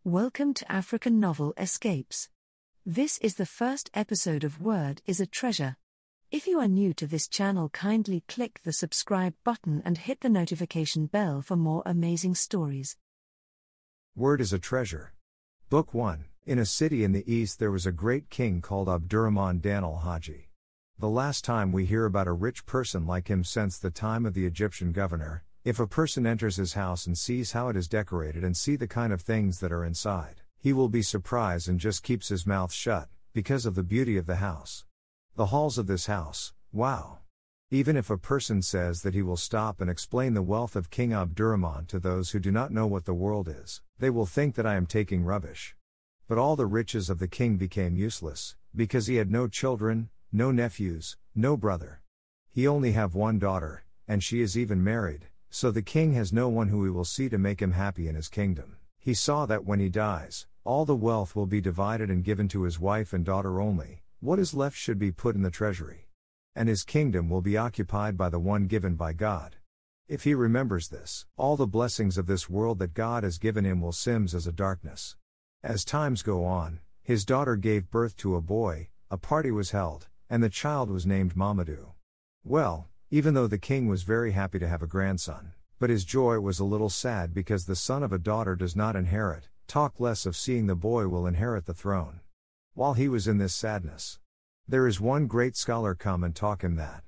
Welcome to African Novel Escapes. This is the first episode of Word is a Treasure. If you are new to this channel, kindly click the subscribe button and hit the notification bell for more amazing stories. Word is a Treasure. Book 1. In a city in the east there was a great king called Abdurrahman Dan al-Haji. The last time we hear about a rich person like him since the time of the Egyptian governor. If a person enters his house and sees how it is decorated and see the kind of things that are inside, he will be surprised and just keeps his mouth shut, because of the beauty of the house. The halls of this house, wow! Even if a person says that he will stop and explain the wealth of King Abdurrahman to those who do not know what the world is, they will think that I am taking rubbish. But all the riches of the king became useless, because he had no children, no nephews, no brother. He only have one daughter, and she is even married. So the king has no one who he will see to make him happy in his kingdom. He saw that when he dies, all the wealth will be divided and given to his wife and daughter only. What is left should be put in the treasury. And his kingdom will be occupied by the one given by God. If he remembers this, all the blessings of this world that God has given him will sims as a darkness. As times go on, his daughter gave birth to a boy, a party was held, and the child was named Mamadou. Well, even though the king was very happy to have a grandson, but his joy was a little sad because the son of a daughter does not inherit, talk less of seeing the boy will inherit the throne. While he was in this sadness, there is one great scholar come and talk him that.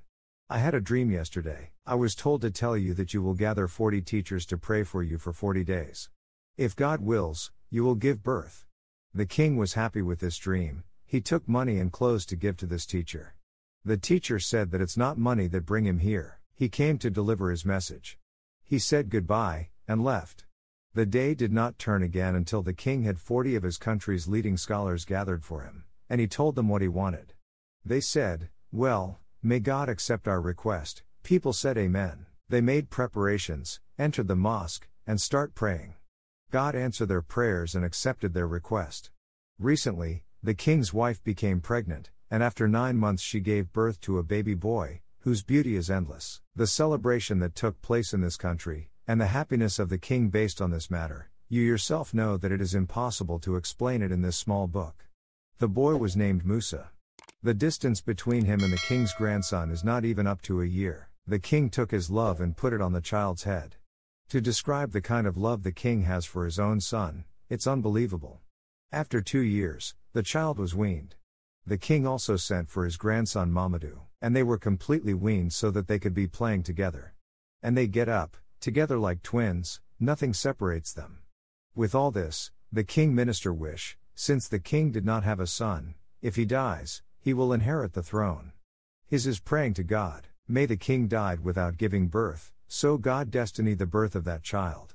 I had a dream yesterday. I was told to tell you that you will gather 40 teachers to pray for you for 40 days. If God wills, you will give birth. The king was happy with this dream. He took money and clothes to give to this teacher. The teacher said that it's not money that bring him here, he came to deliver his message. He said goodbye, and left. The day did not turn again until the king had 40 of his country's leading scholars gathered for him, and he told them what he wanted. They said, "Well, may God accept our request." People said amen. They made preparations, entered the mosque, and start praying. God answered their prayers and accepted their request. Recently, the king's wife became pregnant, and after 9 months she gave birth to a baby boy, whose beauty is endless. The celebration that took place in this country, and the happiness of the king based on this matter, you yourself know that it is impossible to explain it in this small book. The boy was named Musa. The distance between him and the king's grandson is not even up to a year. The king took his love and put it on the child's head. To describe the kind of love the king has for his own son, it's unbelievable. After 2 years, the child was weaned. The king also sent for his grandson Mamadou, and they were completely weaned so that they could be playing together. And they get up, together like twins, nothing separates them. With all this, the king minister wish, since the king did not have a son, if he dies, he will inherit the throne. His is praying to God, may the king died without giving birth, so God destiny the birth of that child.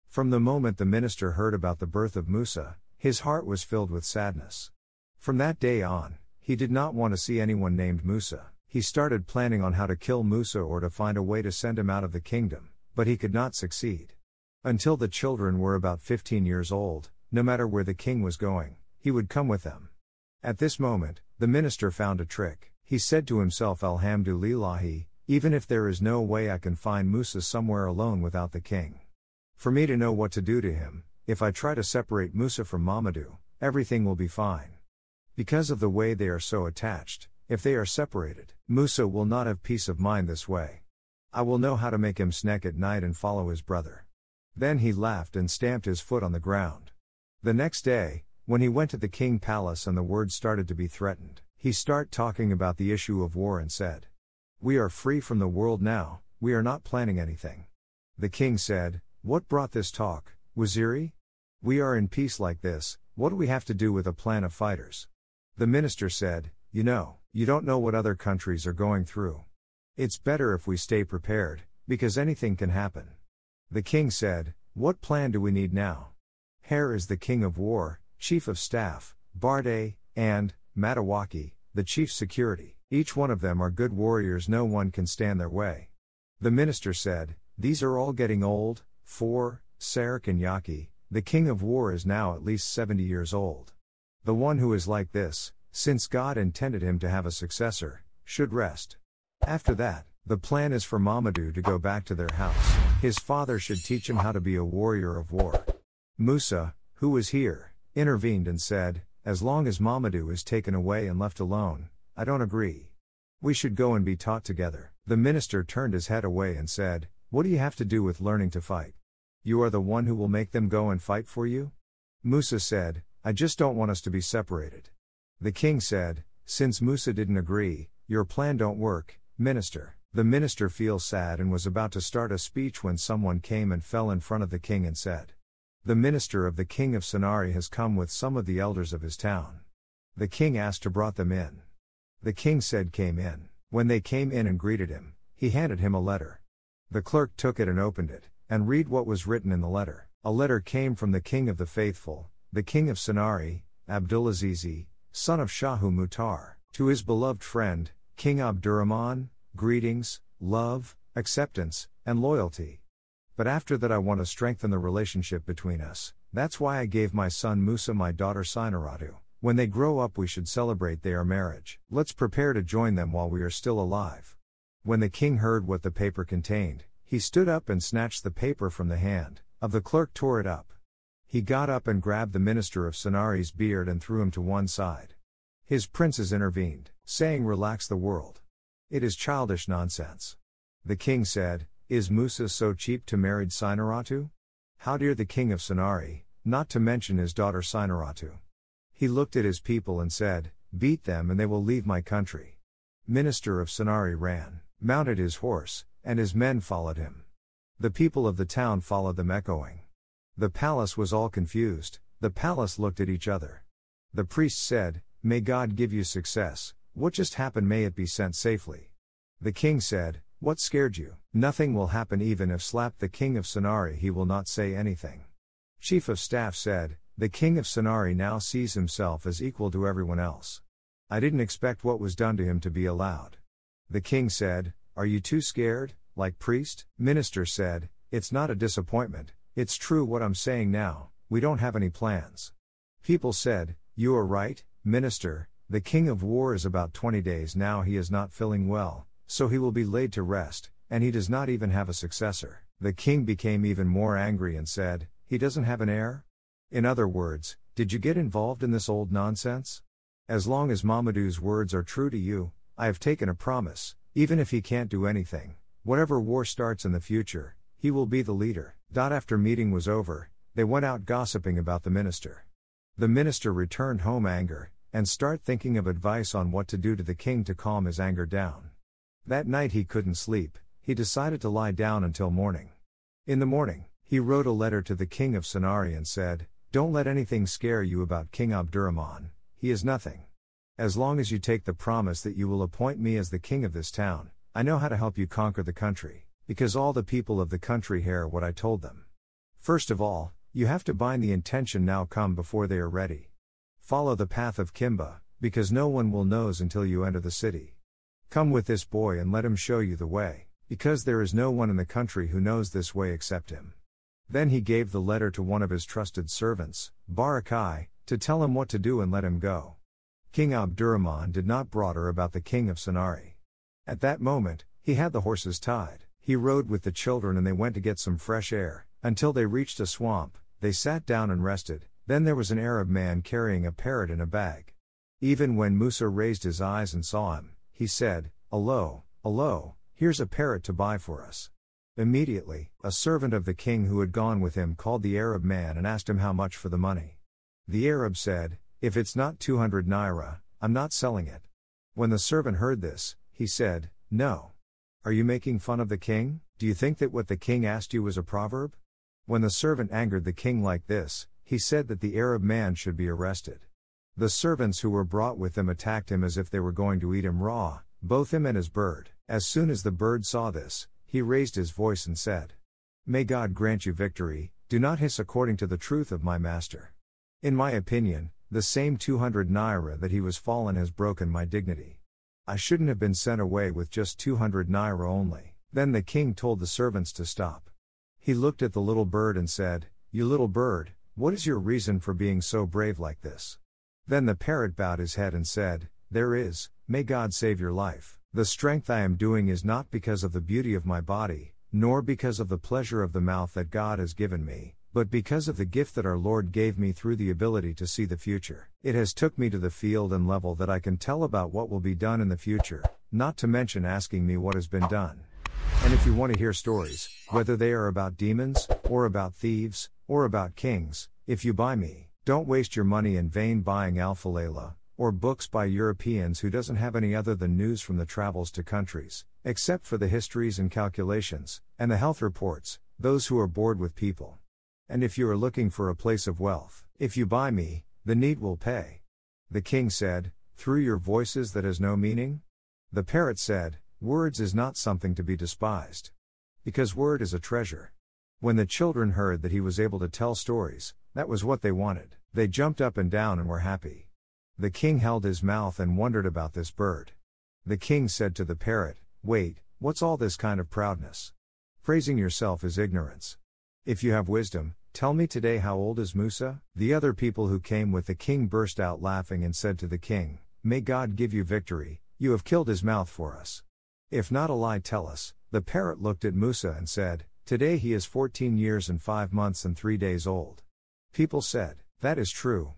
From the moment the minister heard about the birth of Musa, his heart was filled with sadness. From that day on, he did not want to see anyone named Musa. He started planning on how to kill Musa or to find a way to send him out of the kingdom, but he could not succeed. Until the children were about 15 years old, no matter where the king was going, he would come with them. At this moment, the minister found a trick. He said to himself, Alhamdulillahi, even if there is no way I can find Musa somewhere alone without the king. For me to know what to do to him, if I try to separate Musa from Mamadou, everything will be fine. Because of the way they are so attached, if they are separated, Musa will not have peace of mind this way. I will know how to make him snack at night and follow his brother. Then he laughed and stamped his foot on the ground. The next day, when he went to the king palace and the word started to be threatened, he started talking about the issue of war and said, "We are free from the world now, we are not planning anything." The king said, "What brought this talk, Waziri? We are in peace like this, what do we have to do with a plan of fighters?" The minister said, you don't know what other countries are going through. It's better if we stay prepared, because anything can happen." The king said, "What plan do we need now?" Here is the king of war, chief of staff, Barde, and Matawaki, the chief security. Each one of them are good warriors, no one can stand their way. The minister said, "These are all getting old, for Sarik and Yaki, the king of war is now at least 70 years old. The one who is like this, since God intended him to have a successor, should rest. After that, the plan is for Mamadou to go back to their house. His father should teach him how to be a warrior of war. Musa, who was here, intervened and said, "As long as Mamadou is taken away and left alone, I don't agree. We should go and be taught together." The minister turned his head away and said, "What do you have to do with learning to fight? You are the one who will make them go and fight for you?" Musa said, "I just don't want us to be separated." The king said, "Since Musa didn't agree, your plan don't work, minister." The minister feels sad and was about to start a speech when someone came and fell in front of the king and said, "The minister of the king of Sanari has come with some of the elders of his town." The king asked to brought them in. The king said came in. When they came in and greeted him, he handed him a letter. The clerk took it and opened it, and read what was written in the letter. A letter came from the king of the faithful, the king of Sanari, Abdulaziz, son of Shahu Mutar, to his beloved friend, King Abdurrahman, greetings, love, acceptance, and loyalty. But after that I want to strengthen the relationship between us. That's why I gave my son Musa my daughter Sinaratu. When they grow up we should celebrate their marriage. Let's prepare to join them while we are still alive. When the king heard what the paper contained, he stood up and snatched the paper from the hand of the clerk, tore it up. He got up and grabbed the minister of Sanari's beard and threw him to one side. His princes intervened, saying, "Relax the world. It is childish nonsense." The king said, "Is Musa so cheap to marry Sinaratu? How dear the king of Sanari, not to mention his daughter Sinaratu." He looked at his people and said, "Beat them and they will leave my country." Minister of Sanari ran, mounted his horse, and his men followed him. The people of the town followed them echoing. The palace was all confused. The palace looked at each other. The priest said, "May God give you success. What just happened, may it be sent safely." The king said, "What scared you? Nothing will happen. Even if slapped the king of Sanari he will not say anything." Chief of staff said, "The king of Sanari now sees himself as equal to everyone else. I didn't expect what was done to him to be allowed." The king said, "Are you too scared, like priest?" Minister said, "It's not a disappointment, it's true what I'm saying now, we don't have any plans." People said, "You are right, minister, the king of war is about 20 days now, he is not feeling well, so he will be laid to rest, and he does not even have a successor." The king became even more angry and said, "He doesn't have an heir?" In other words, did you get involved in this old nonsense? As long as Mamadou's words are true to you, I have taken a promise, even if he can't do anything, whatever war starts in the future, he will be the leader. After meeting was over, they went out gossiping about the minister. The minister returned home anger, and start thinking of advice on what to do to the king to calm his anger down. That night he couldn't sleep, he decided to lie down until morning. In the morning, he wrote a letter to the king of Sanari and said, "Don't let anything scare you about King Abdurrahman, he is nothing. As long as you take the promise that you will appoint me as the king of this town, I know how to help you conquer the country, because all the people of the country hear what I told them. First of all, you have to bind the intention now come before they are ready. Follow the path of Kimba, because no one will knows until you enter the city. Come with this boy and let him show you the way, because there is no one in the country who knows this way except him." Then he gave the letter to one of his trusted servants, Barakai, to tell him what to do and let him go. King Abdurrahman did not bother about the king of Sanari. At that moment, he had the horses tied. He rode with the children and they went to get some fresh air, until they reached a swamp. They sat down and rested. Then there was an Arab man carrying a parrot in a bag. Even when Musa raised his eyes and saw him, he said, "Allo, allo, here's a parrot to buy for us." Immediately, a servant of the king who had gone with him called the Arab man and asked him how much for the money. The Arab said, "If it's not 200 naira, I'm not selling it." When the servant heard this, he said, "No. Are you making fun of the king? Do you think that what the king asked you was a proverb?" When the servant angered the king like this, he said that the Arab man should be arrested. The servants who were brought with him attacked him as if they were going to eat him raw, both him and his bird. As soon as the bird saw this, he raised his voice and said, "May God grant you victory, do not hiss according to the truth of my master. In my opinion, the same 200 naira that he was fallen has broken my dignity. I shouldn't have been sent away with just 200 naira only." Then the king told the servants to stop. He looked at the little bird and said, "You little bird, what is your reason for being so brave like this?" Then the parrot bowed his head and said, "There is, may God save your life. The strength I am doing is not because of the beauty of my body, nor because of the pleasure of the mouth that God has given me, but because of the gift that our Lord gave me through the ability to see the future. It has took me to the field and level that I can tell about what will be done in the future, not to mention asking me what has been done. And if you want to hear stories, whether they are about demons, or about thieves, or about kings, if you buy me, don't waste your money in vain buying Alpha Layla, or books by Europeans who doesn't have any other than news from the travels to countries, except for the histories and calculations, and the health reports, those who are bored with people. And if you are looking for a place of wealth, if you buy me, the need will pay. The king said, through your voices that has no meaning? The parrot said, words is not something to be despised. Because word is a treasure. When the children heard that he was able to tell stories, that was what they wanted. They jumped up and down and were happy. The king held his mouth and wondered about this bird. The king said to the parrot, wait, what's all this kind of proudness? Praising yourself is ignorance. If you have wisdom, tell me today how old is Musa? The other people who came with the king burst out laughing and said to the king, may God give you victory, you have killed his mouth for us. If not a lie, tell us. The parrot looked at Musa and said, today he is 14 years and 5 months and 3 days old. People said, that is true.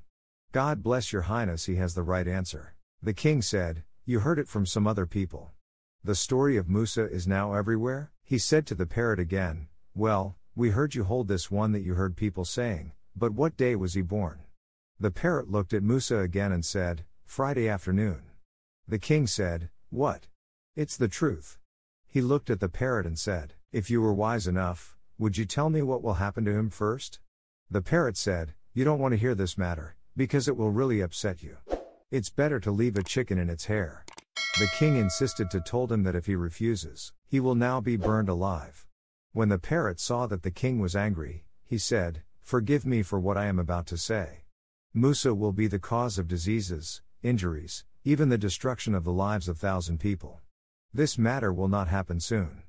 God bless your highness, he has the right answer. The king said, you heard it from some other people. The story of Musa is now everywhere? He said to the parrot again, well, we heard you hold this one that you heard people saying, but what day was he born? The parrot looked at Musa again and said, Friday afternoon. The king said, what? It's the truth. He looked at the parrot and said, if you were wise enough, would you tell me what will happen to him first? The parrot said, you don't want to hear this matter, because it will really upset you. It's better to leave a chicken in its hair. The king insisted to told him that if he refuses, he will now be burned alive. When the parrot saw that the king was angry, he said, forgive me for what I am about to say. Musa will be the cause of diseases, injuries, even the destruction of the lives of 1,000 people. This matter will not happen soon.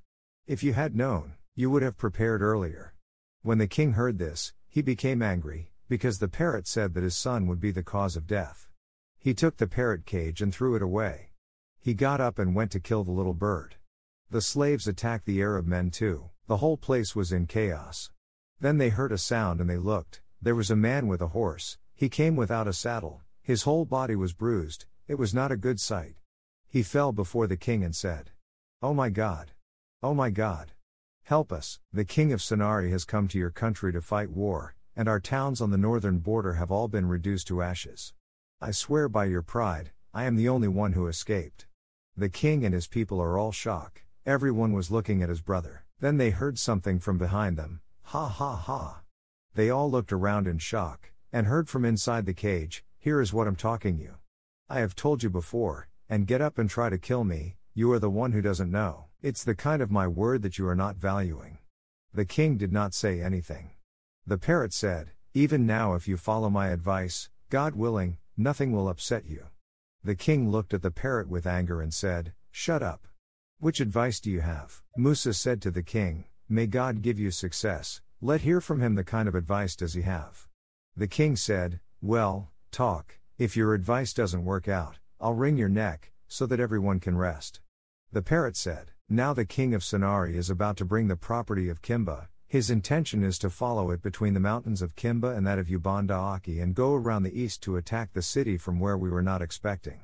If you had known, you would have prepared earlier. When the king heard this, he became angry, because the parrot said that his son would be the cause of death. He took the parrot cage and threw it away. He got up and went to kill the little bird. The slaves attacked the Arab men too. The whole place was in chaos. Then they heard a sound and they looked. There was a man with a horse. He came without a saddle. His whole body was bruised. It was not a good sight. He fell before the king and said, oh my God! Oh my God! Help us! The king of Sanari has come to your country to fight war, and our towns on the northern border have all been reduced to ashes. I swear by your pride, I am the only one who escaped. The king and his people are all shocked. Everyone was looking at his brother. Then they heard something from behind them. Ha ha ha. They all looked around in shock, and heard from inside the cage, here is what I'm talking you. I have told you before, and get up and try to kill me, you are the one who doesn't know. It's the kind of my word that you are not valuing. The king did not say anything. The parrot said, even now if you follow my advice, God willing, nothing will upset you. The king looked at the parrot with anger and said, shut up. Which advice do you have? Musa said to the king, may God give you success, let hear from him the kind of advice does he have. The king said, well, talk, if your advice doesn't work out, I'll wring your neck, so that everyone can rest. The parrot said, now the king of Sanari is about to bring the property of Kimba, his intention is to follow it between the mountains of Kimba and that of Ubanda-Aki and go around the east to attack the city from where we were not expecting.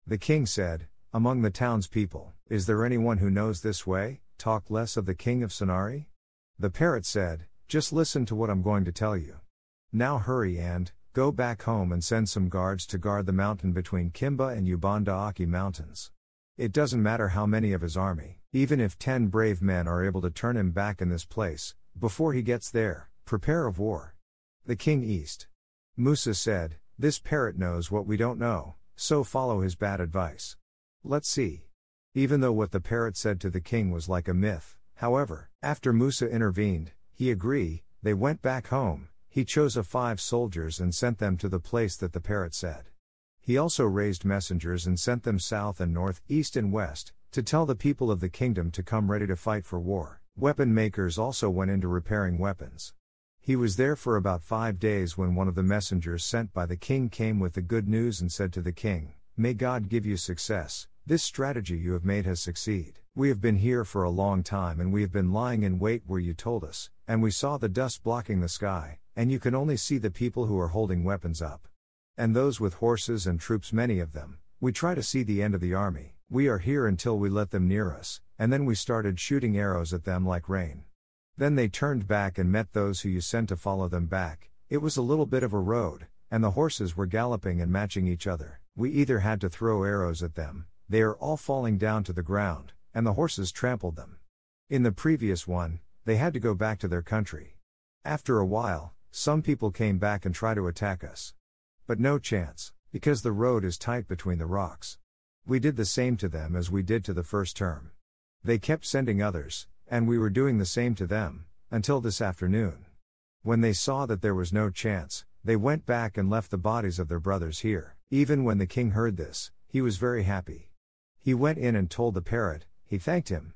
The king said, among the townspeople, is there anyone who knows this way? Talk less of the king of Sanari? The parrot said, just listen to what I'm going to tell you. Now hurry and go back home and send some guards to guard the mountain between Kimba and Ubanda-Aki mountains. It doesn't matter how many of his army, even if 10 brave men are able to turn him back in this place, before he gets there, prepare of war. The king east. Musa said, this parrot knows what we don't know, so follow his bad advice. Let's see. Even though what the parrot said to the king was like a myth, however, after Musa intervened, he agreed, they went back home, he chose 5 soldiers and sent them to the place that the parrot said. He also raised messengers and sent them south and north, east and west, to tell the people of the kingdom to come ready to fight for war. Weapon makers also went into repairing weapons. He was there for about 5 days when one of the messengers sent by the king came with the good news and said to the king, may God give you success, this strategy you have made has succeeded. We have been here for a long time and we have been lying in wait where you told us, and we saw the dust blocking the sky, and you can only see the people who are holding weapons up. And those with horses and troops, many of them. We try to see the end of the army. We are here until we let them near us, and then we started shooting arrows at them like rain. Then they turned back and met those who you sent to follow them back. It was a little bit of a road, and the horses were galloping and matching each other. We either had to throw arrows at them, they are all falling down to the ground, and the horses trampled them. In the previous one, they had to go back to their country. After a while, some people came back and tried to attack us. But no chance, because the road is tight between the rocks. We did the same to them as we did to the first term. They kept sending others, and we were doing the same to them, until this afternoon. When they saw that there was no chance, they went back and left the bodies of their brothers here. Even when the king heard this, he was very happy. He went in and told the parrot, he thanked him.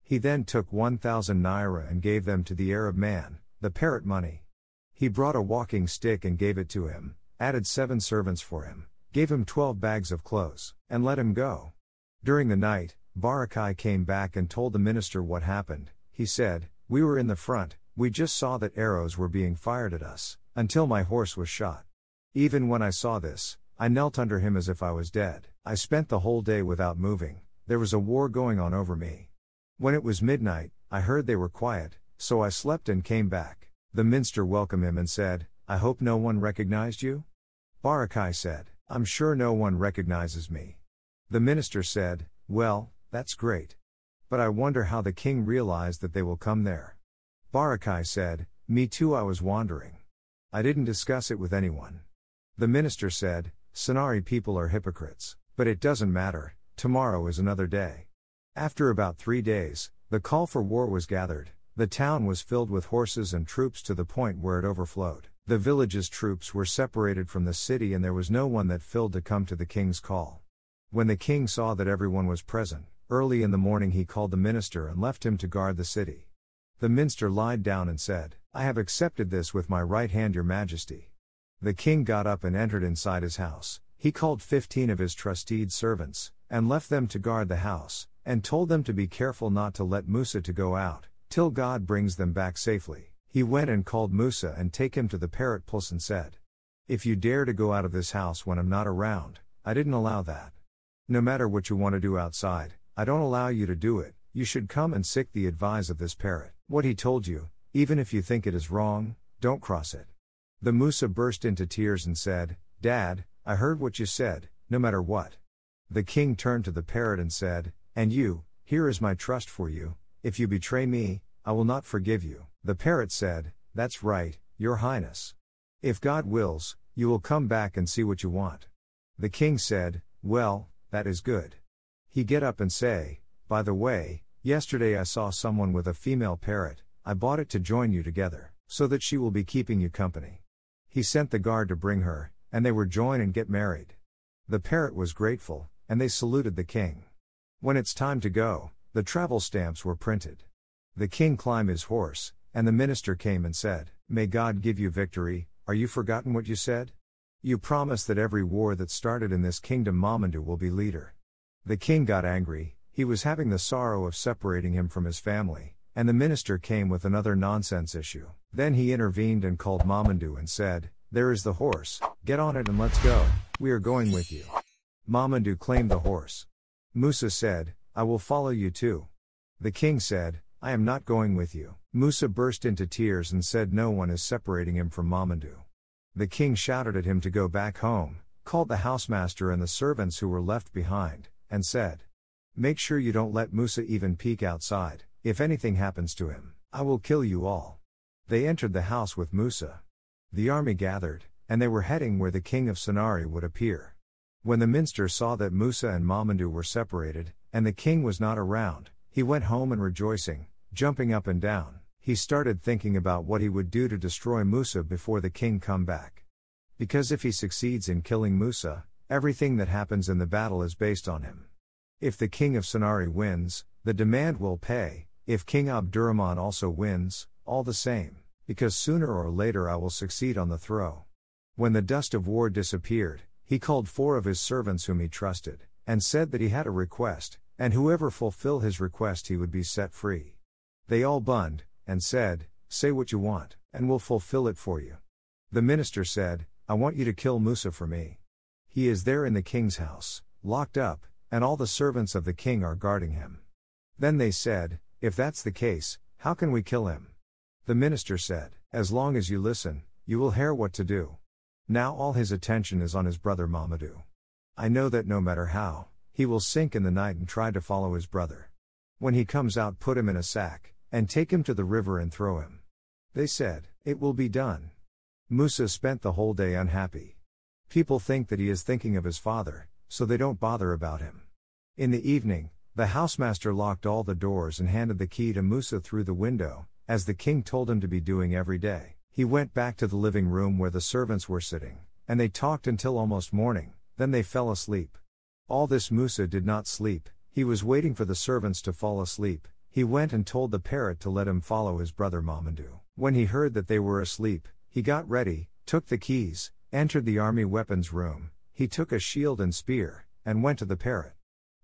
He then took 1,000 naira and gave them to the Arab man, the parrot money. He brought a walking stick and gave it to him, added 7 servants for him, gave him 12 bags of clothes, and let him go. During the night, Barakai came back and told the minister what happened. He said, we were in the front, we just saw that arrows were being fired at us, until my horse was shot. Even when I saw this, I knelt under him as if I was dead. I spent the whole day without moving, there was a war going on over me. When it was midnight, I heard they were quiet, so I slept and came back. The minister welcomed him and said, I hope no one recognized you? Barakai said, I'm sure no one recognizes me. The minister said, well, that's great. But I wonder how the king realized that they will come there. Barakai said, me too, I was wondering. I didn't discuss it with anyone. The minister said, Sanari people are hypocrites, but it doesn't matter, tomorrow is another day. After about 3 days, the call for war was gathered. The town was filled with horses and troops to the point where it overflowed. The village's troops were separated from the city and there was no one that filled to come to the king's call. When the king saw that everyone was present, early in the morning he called the minister and left him to guard the city. The minister lied down and said, I have accepted this with my right hand, your majesty. The king got up and entered inside his house. He called 15 of his trusted servants, and left them to guard the house, and told them to be careful not to let Musa to go out, till God brings them back safely. He went and called Musa and take him to the parrot palace and said, if you dare to go out of this house when I'm not around, I didn't allow that. No matter what you want to do outside, I don't allow you to do it. You should come and seek the advice of this parrot. What he told you, even if you think it is wrong, don't cross it. The Musa burst into tears and said, Dad, I heard what you said, no matter what. The king turned to the parrot and said, and you, here is my trust for you, if you betray me, I will not forgive you. The parrot said, that's right, your highness. If God wills, you will come back and see what you want. The king said, well, that is good. He get up and say, by the way, yesterday I saw someone with a female parrot, I bought it to join you together, so that she will be keeping you company. He sent the guard to bring her, and they were join and get married. The parrot was grateful, and they saluted the king. When it's time to go, the travel stamps were printed. The king climbed his horse, and the minister came and said, may God give you victory. Are you forgotten what you said? You promised that every war that started in this kingdom Mamandu will be leader. The king got angry, he was having the sorrow of separating him from his family, and the minister came with another nonsense issue. Then he intervened and called Mamandu and said, there is the horse, get on it and let's go, we are going with you. Mamandu claimed the horse. Musa said, I will follow you too. The king said, I am not going with you. Musa burst into tears and said no one is separating him from Mamandu. The king shouted at him to go back home, called the housemaster and the servants who were left behind, and said, make sure you don't let Musa even peek outside. If anything happens to him, I will kill you all. They entered the house with Musa. The army gathered, and they were heading where the king of Sanari would appear. When the minister saw that Musa and Mamandu were separated, and the king was not around, he went home and rejoicing, jumping up and down. He started thinking about what he would do to destroy Musa before the king come back. Because if he succeeds in killing Musa, everything that happens in the battle is based on him. If the king of Sanari wins, the demand will pay. If King Abdurrahman also wins, all the same, because sooner or later I will succeed on the throne. When the dust of war disappeared, he called 4 of his servants whom he trusted, and said that he had a request, and whoever fulfill his request he would be set free. They all bunned, and said, "Say what you want, and we'll fulfill it for you." The minister said, "I want you to kill Musa for me. He is there in the king's house, locked up, and all the servants of the king are guarding him." Then they said, "If that's the case, how can we kill him?" The minister said, "As long as you listen, you will hear what to do." Now all his attention is on his brother Mamadou. I know that no matter how, he will sink in the night and try to follow his brother. When he comes out, put him in a sack, and take him to the river and throw him. They said, "It will be done." Musa spent the whole day unhappy. People think that he is thinking of his father, so they don't bother about him. In the evening, the housemaster locked all the doors and handed the key to Musa through the window, as the king told him to be doing every day. He went back to the living room where the servants were sitting, and they talked until almost morning, then they fell asleep. All this Musa did not sleep, he was waiting for the servants to fall asleep. He went and told the parrot to let him follow his brother Mamadou. When he heard that they were asleep, he got ready, took the keys, entered the army weapons room, he took a shield and spear, and went to the parrot.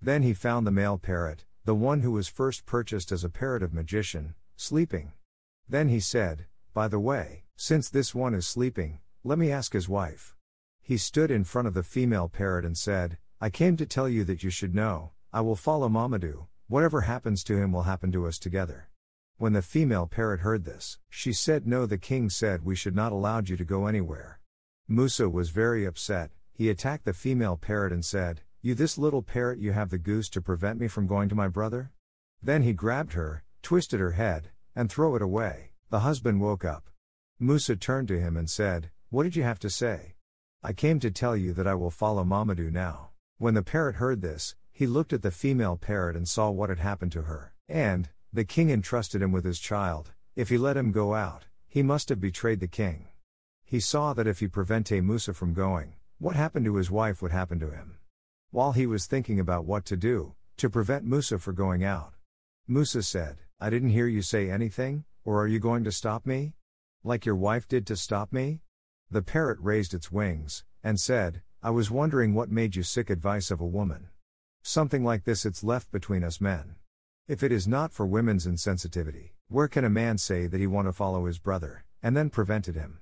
Then he found the male parrot, the one who was first purchased as a parrot of magician, sleeping. Then he said, "By the way, since this one is sleeping, let me ask his wife." He stood in front of the female parrot and said, "I came to tell you that you should know, I will follow Mamadou, whatever happens to him will happen to us together." When the female parrot heard this, she said, "No, the king said we should not allow you to go anywhere." Musa was very upset, he attacked the female parrot and said, "You this little parrot, you have the goose to prevent me from going to my brother?" Then he grabbed her, twisted her head, and threw it away. The husband woke up. Musa turned to him and said, "What did you have to say?" "I came to tell you that I will follow Mamadou now." When the parrot heard this, he looked at the female parrot and saw what had happened to her, and the king entrusted him with his child. If he let him go out, he must have betrayed the king. He saw that if he prevented Musa from going, what happened to his wife would happen to him. While he was thinking about what to do, to prevent Musa from going out, Musa said, "I didn't hear you say anything, or are you going to stop me? Like your wife did to stop me?" The parrot raised its wings, and said, "I was wondering what made you sick advice of a woman. Something like this it's left between us men. If it is not for women's insensitivity, where can a man say that he want to follow his brother, and then prevented him?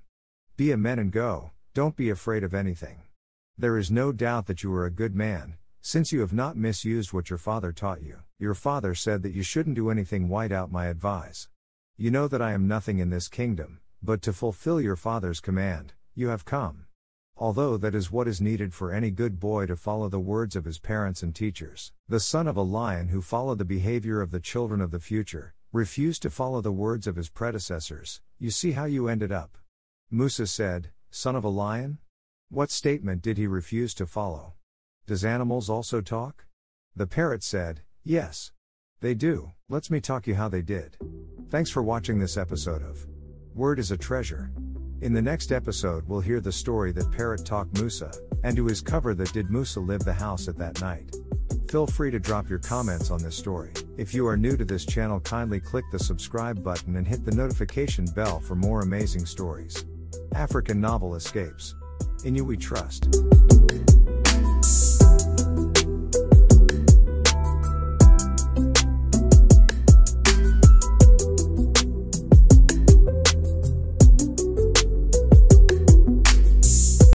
Be a man and go, don't be afraid of anything. There is no doubt that you are a good man, since you have not misused what your father taught you. Your father said that you shouldn't do anything without my advice. You know that I am nothing in this kingdom, but to fulfill your father's command, you have come. Although that is what is needed for any good boy to follow the words of his parents and teachers. The son of a lion who followed the behavior of the children of the future, refused to follow the words of his predecessors. You see how you ended up." Musa said, "Son of a lion? What statement did he refuse to follow? Does animals also talk?" The parrot said, "Yes. They do. Let's me talk you how they did." Thanks for watching this episode of Word is a Treasure. In the next episode we'll hear the story that parrot talked Musa, and to his cover that did Musa live the house at that night. Feel free to drop your comments on this story. If you are new to this channel, kindly click the subscribe button and hit the notification bell for more amazing stories. African Novel Escapes. In you we trust.